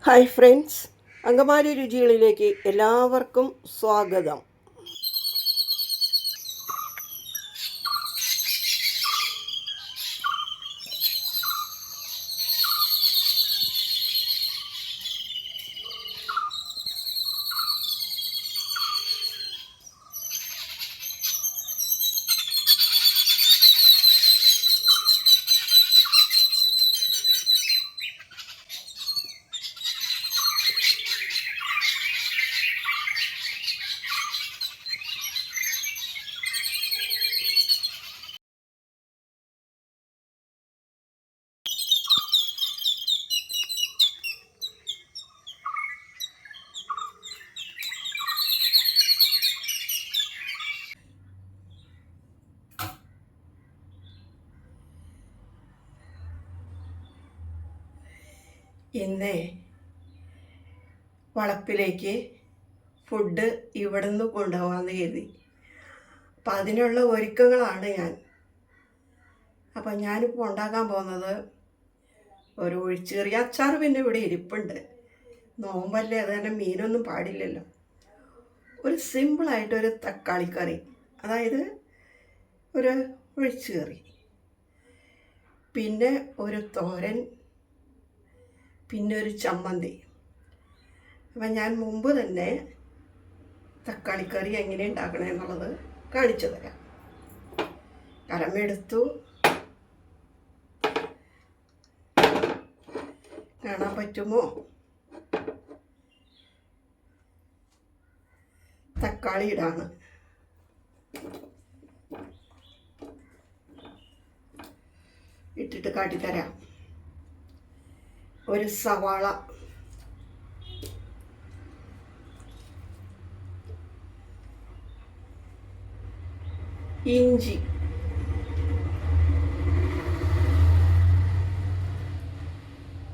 Hi friends, Angamaly രുചികളിലേക്ക് എല്ലാവർക്കും സ്വാഗതം. ഇന്ന് വളപ്പിലേക്ക് ഫുഡ് ഇവിടെ നിന്ന് കൊണ്ടുപോകാമെന്ന് കരുതി. അപ്പം അതിനുള്ള ഒരുക്കങ്ങളാണ് ഞാൻ. അപ്പം ഞാനിപ്പോൾ ഉണ്ടാക്കാൻ പോകുന്നത് ഒരു ഒഴിച്ചുകറി. അച്ചാർ പിന്നെ ഇവിടെ ഇരിപ്പുണ്ട്, നോമ്പല്ലേ, അത് തന്നെ മീനൊന്നും പാടില്ലല്ലോ. ഒരു സിമ്പിളായിട്ടൊരു തക്കാളിക്കറി, അതായത് ഒരു ഒഴിച്ചുകറി, പിന്നെ ഒരു തോരൻ, പിന്നെ ഒരു ചമ്മന്തി. അപ്പം ഞാൻ മുമ്പ് തന്നെ തക്കാളിക്കറി എങ്ങനെ ഉണ്ടാക്കണേ എന്നുള്ളത് കാണിച്ചു തരാം. കലമെടുത്തു, കാണാൻ പറ്റുമോ? തക്കാളി ഇടാണ്. ഇട്ടിട്ട് കാട്ടിത്തരാം. ഒരു സവാള, ഇഞ്ചി,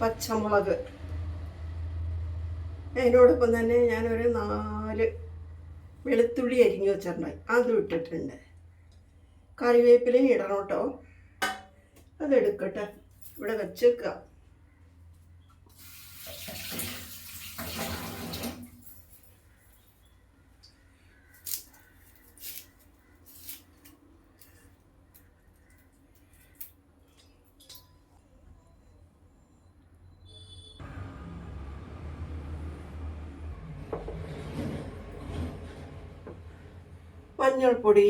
പച്ചമുളക്, അതിനോടൊപ്പം തന്നെ ഞാനൊരു 4 വെളുത്തുള്ളി അരിഞ്ഞു വെച്ചിട്ടുണ്ടായി, അതും ഇട്ടിട്ടുണ്ട്. കറിവേപ്പിലയും ഇടണം കേട്ടോ. അതെടുക്കട്ടെ, ഇവിടെ വെച്ചേക്കുക. മഞ്ഞൾപ്പൊടി,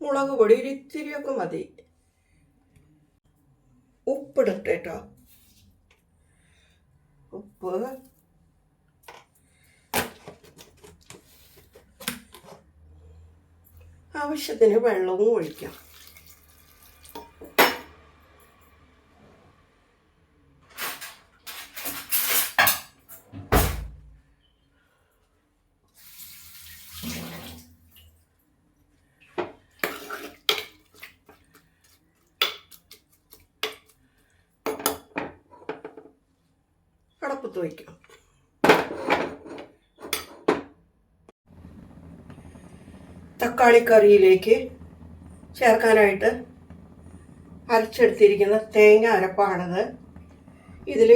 മുളക് പൊടി ഒരു ഇത്തിരിയൊക്കെ മതി. ഉപ്പിടട്ടെ കേട്ടോ. ഉപ്പ്, ആവശ്യത്തിന് വെള്ളവും ഒഴിക്കാം. അടപ്പത്ത് വയ്ക്കാം. തക്കാളിക്കറിയിലേക്ക് ചേർക്കാനായിട്ട് അരച്ചെടുത്തിരിക്കുന്ന തേങ്ങ അരപ്പാണത്. ഇതിൽ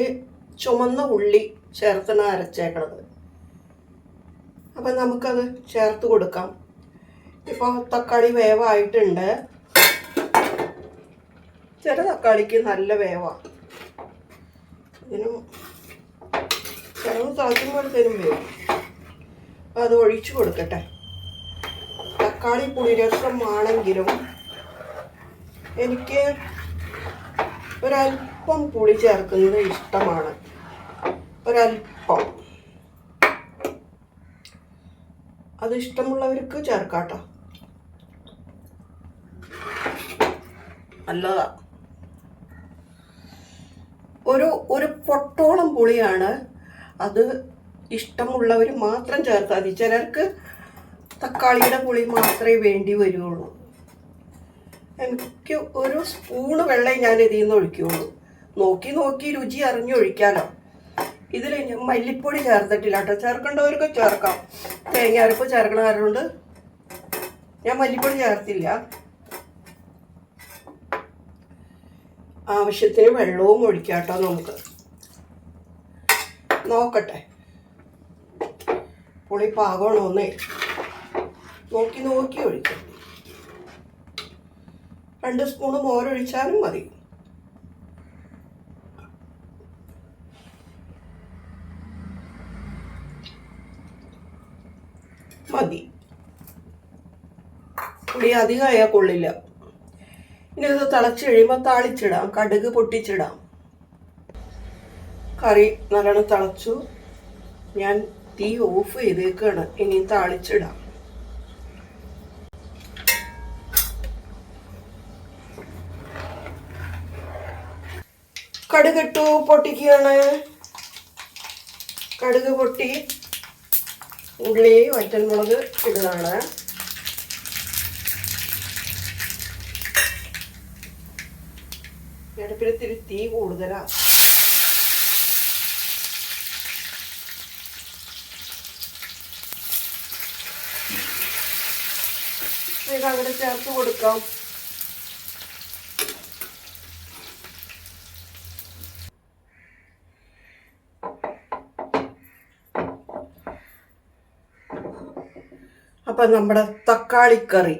ചുമന്ന ഉള്ളി ചേർത്താണ് അരച്ചേക്കണത്. അപ്പം നമുക്കത് ചേർത്ത് കൊടുക്കാം. ഇപ്പോൾ തക്കാളി വേവായിട്ടുണ്ട്. ചില തക്കാളിക്ക് നല്ല വേവാണ്, ഇതിനും ചിലവ് തിളയ്ക്കുമ്പോഴത്തേനും വേവും. അപ്പം അത് ഒഴിച്ചു കൊടുക്കട്ടെ. തക്കാളി പുളിരസമാണെങ്കിലും എനിക്ക് ഒരല്പം പുളി ചേർക്കുന്നത് ഇഷ്ടമാണ്. ഒരല്പം, അത് ഇഷ്ടമുള്ളവർക്ക് ചേർക്കാട്ടോ, നല്ലതാ. ഒരു പൊട്ടോളം പുളിയാണ്, അത് ഇഷ്ടമുള്ളവർ മാത്രം ചേർത്താൽ മതി. ചിലർക്ക് തക്കാളിയുടെ പുളി മാത്രമേ വേണ്ടി വരുള്ളൂ. എനിക്ക് ഒരു സ്പൂണ് വെള്ളം ഞാൻ ഇതിൽ നിന്ന് ഒഴിക്കുകയുള്ളൂ. നോക്കി രുചി അറിഞ്ഞൊഴിക്കാമല്ലോ. ഇതിൽ ഞാൻ മല്ലിപ്പൊടി ചേർത്തിട്ടില്ല കേട്ടോ. ചേർക്കേണ്ടവർക്ക് ചേർക്കാം. തേങ്ങ അരപ്പ് ചേർക്കണ കാരണം ഞാൻ മല്ലിപ്പൊടി ചേർത്തില്ല. ആവശ്യത്തിന് വെള്ളവും ഒഴിക്കാം കേട്ടോ. നമുക്ക് നോക്കട്ടെ പുളി പാകമാണോന്നേ നോക്കി നോക്കി ഒഴിക്കാം. 2 സ്പൂണ് മോരൊഴിച്ചാലും മതി. മതി, പുളി അധികമായാൽ കൊള്ളില്ല. ഇനി ഇത് തിളച്ച് കഴിയുമ്പോൾ താളിച്ചിടാം, കടുക് പൊട്ടിച്ചിടാം. കറി നല്ലോണം തിളച്ചു. ഞാൻ തീ ഓഫ് ചെയ്തേക്കാണ്. ഇനി താളിച്ചിടാം. കടുകിട്ടു, പൊട്ടിക്കുകയാണ്. കടുക് പൊട്ടി. ഉള്ളി വറ്റൽമുളക് ഇടുകയാണ്. അടുപ്പിൽ ഇത്തിരി തീ കൂടുതലാണ്. ഇത് അങ്ങനെ ചേർത്ത് കൊടുക്കാം. അപ്പം നമ്മുടെ തക്കാളിക്കറി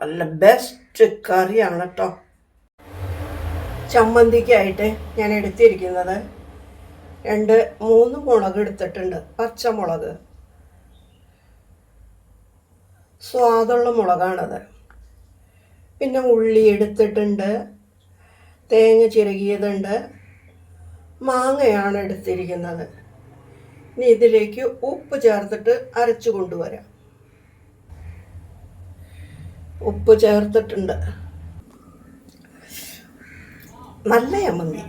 നല്ല ബെസ്റ്റ് കറിയാണ് കേട്ടോ. ചമ്മന്തിക്കായിട്ട് ഞാൻ എടുത്തിരിക്കുന്നത് 2-3 മുളക് എടുത്തിട്ടുണ്ട്. പച്ചമുളക്, സ്വാദുള്ള മുളകാണത്. പിന്നെ ഉള്ളി എടുത്തിട്ടുണ്ട്, തേങ്ങ ചിരകിയതുണ്ട്, മാങ്ങയാണ് എടുത്തിരിക്കുന്നത്. ഇനി ഇതിലേക്ക് ഉപ്പ് ചേർത്തിട്ട് അരച്ചു കൊണ്ടുവരാം. ഉപ്പ് ചേർത്തിട്ടുണ്ട്. നല്ല ചമ്മന്തി,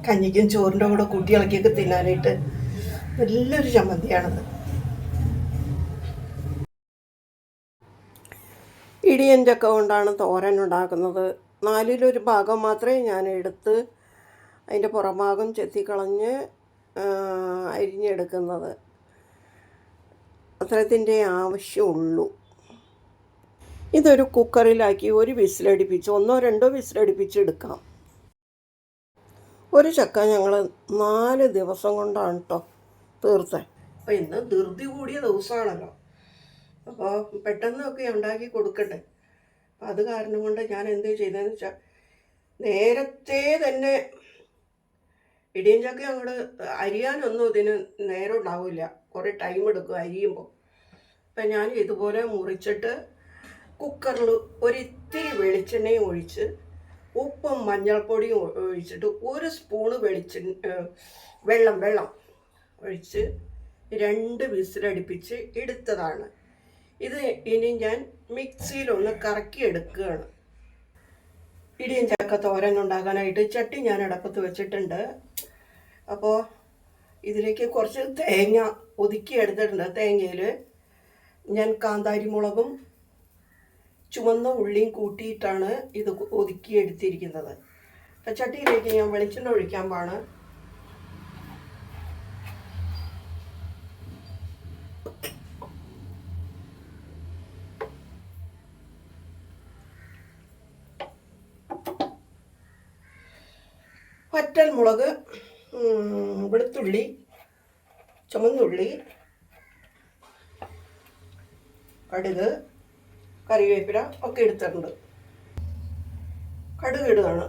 കഞ്ഞിക്കും ചോറിൻ്റെ കൂടെ കൂട്ടി ഇളക്കിയൊക്കെ തിന്നാനായിട്ട് നല്ലൊരു ചമ്മന്തിയാണത്. ഇടിയൻ ചക്ക കൊണ്ടാണ് തോരൻ ഉണ്ടാക്കുന്നത്. 4-1 ഭാഗം മാത്രമേ ഞാൻ എടുത്ത് അതിൻ്റെ പുറംഭാഗം ചെത്തിക്കളഞ്ഞ് അരിഞ്ഞെടുക്കുന്നത്. അത്രത്തിൻ്റെ ആവശ്യമുള്ളൂ. ഇതൊരു കുക്കറിലാക്കി 1 വിസിലടിപ്പിച്ച് 1-2 വിസിലടിപ്പിച്ച് എടുക്കാം. ഒരു ചക്ക ഞങ്ങൾ 4 ദിവസം കൊണ്ടാണ് കേട്ടോ തീർത്തത്. അപ്പോൾ ഇന്ന് ധൃതി കൂടിയ ദിവസമാണല്ലോ, അപ്പോൾ പെട്ടെന്നൊക്കെ ഉണ്ടാക്കി കൊടുക്കട്ടെ. അപ്പം അത് കാരണം കൊണ്ട് ഞാൻ എന്ത് ചെയ്തതെന്ന് വെച്ചാൽ നേരത്തെ തന്നെ ഇടിയൻ ചക്ക അങ്ങോട്ട് അരിയാനൊന്നും ഇതിന് നേരം ഉണ്ടാവില്ല, കുറേ ടൈം എടുക്കും അരിയുമ്പോൾ. അപ്പം ഞാൻ ഇതുപോലെ മുറിച്ചിട്ട് കുക്കറിൽ ഒരിത്തിരി വെളിച്ചെണ്ണയും ഒഴിച്ച് ഉപ്പും മഞ്ഞൾപ്പൊടിയും ഒഴിച്ചിട്ട് 1 സ്പൂണ് വെള്ളം ഒഴിച്ച് 2 വിസിലടിപ്പിച്ച് എടുത്തതാണ്. ഇത് ഇനി ഞാൻ മിക്സിയിലൊന്ന് കറക്കി എടുക്കുകയാണ്. ഇടിയൻ ചക്ക തോരൻ ഉണ്ടാക്കാനായിട്ട് ചട്ടി ഞാൻ അടപ്പത്ത് വെച്ചിട്ടുണ്ട്. അപ്പോൾ ഇതിലേക്ക് കുറച്ച് തേങ്ങ ഒതുക്കി എടുത്തിട്ടുണ്ട്. തേങ്ങയിൽ ഞാൻ കാന്താരി മുളകും ചുവന്ന ഉള്ളിയും കൂട്ടിയിട്ടാണ് ഇത് ഒതുക്കി എടുത്തിരിക്കുന്നത്. അപ്പം ചട്ടിയിലേക്ക് ഞാൻ വെളിച്ചെണ്ണ ഒഴിക്കാൻ പാണ്. വറ്റൽമുളക്, വെളുത്തുള്ളി, ചുമന്നുള്ളി, കടുക്, കറിവേപ്പില ഒക്കെ എടുത്തിട്ടുണ്ട്. കടുക് ഇടുകയാണ്.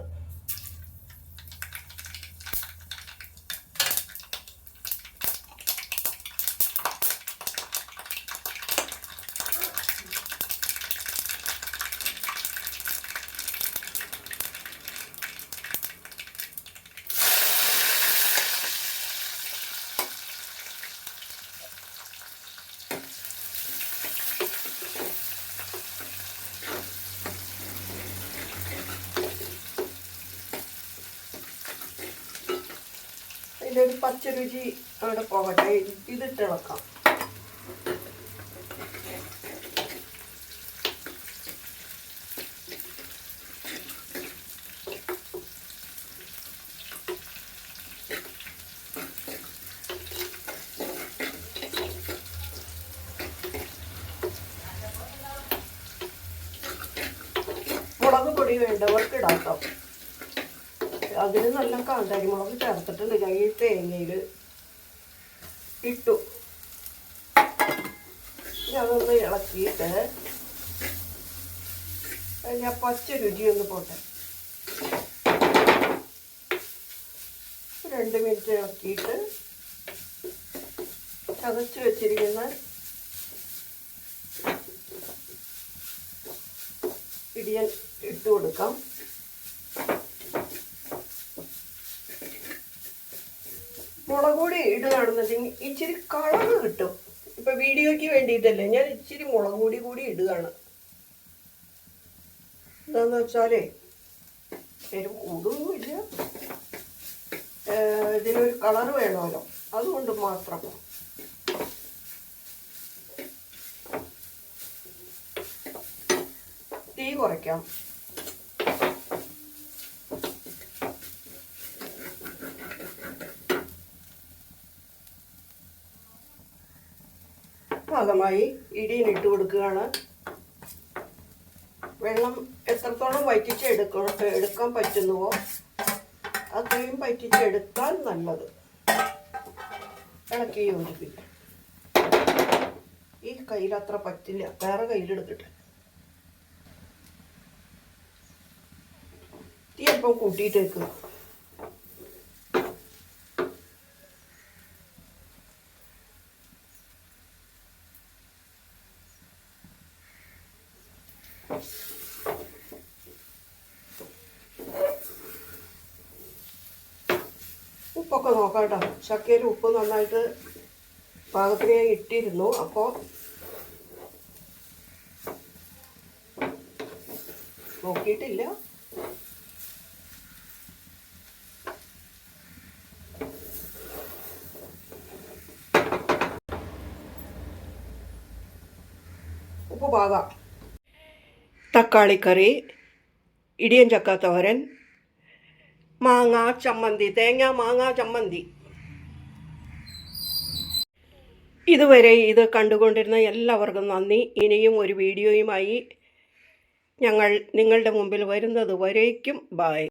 ഇതിലൊരു പച്ചരുചി അവിടെ പോകട്ടെ. ഇതിട്ടിളക്കാം. പൊടി വേണ്ടവർക്ക് ഇടാക്കാം. അതിന് നല്ല കാന്താരി മുളക് ചേർത്തിട്ടുണ്ട് ഞാൻ ഈ തേങ്ങയിൽ ഇട്ടു. അതൊന്ന് ഇളക്കിയിട്ട് അതിൻ്റെ ആ പച്ച രുചിയൊന്ന് പോട്ടെ. 2 മിനിറ്റ് ഇളക്കിയിട്ട് ചതച്ച് വെച്ചിരിക്കുന്ന ഇടിയൻ ഇട്ട് കൊടുക്കാം. മുളക് പൊടി ഇടുകയാണെന്നുണ്ടെങ്കിൽ ഇച്ചിരി കളർ കിട്ടും. ഇപ്പം വീഡിയോയ്ക്ക് വേണ്ടിയിട്ടല്ലേ ഞാൻ ഇച്ചിരി മുളക് പൊടി കൂടി ഇടുകയാണ്. എന്താണെന്ന് വെച്ചാലേ എരിവ് കൂടുതലൊന്നുമില്ല, ഇതിനൊരു കളർ വേണമല്ലോ, അതുകൊണ്ട് മാത്രം. തീ കുറയ്ക്കാം. പാകമായി ഇടിയൻ ഇട്ട് കൊടുക്കുകയാണ്. വെള്ളം എത്രത്തോളം വറ്റിച്ച് എടുക്കാൻ പറ്റുന്നുവോ അത്രയും വറ്റിച്ചെടുത്താൽ നല്ലത്. ഇളക്കി യോജിപ്പിക്കും. ഈ കയ്യിൽ അത്ര പറ്റില്ല, വേറെ കയ്യിലെടുക്കട്ടെ. തീ അല്പം കൂട്ടിയിട്ട് വെക്കുക. ഉപ്പൊക്കെ നോക്കാം കേട്ടോ. ചക്കയിൽ ഉപ്പ് നന്നായിട്ട് പാകത്തിന് ഞാൻ ഇട്ടിരുന്നു. അപ്പോൾ നോക്കിയിട്ടില്ല. ഉപ്പ് പാകാം. തക്കാളിക്കറി, ഇടിയൻ ചക്ക തോരൻ, മാങ്ങ ചമ്മന്തി, തേങ്ങ മാങ്ങ ചമ്മന്തി. ഇതുവരെ ഇത് കണ്ടുകൊണ്ടിരുന്ന എല്ലാവർക്കും നന്ദി. ഇനിയും ഒരു വീഡിയോയുമായി ഞങ്ങൾ നിങ്ങളുടെ മുമ്പിൽ വരുന്നത് വരേക്കും ബായ്.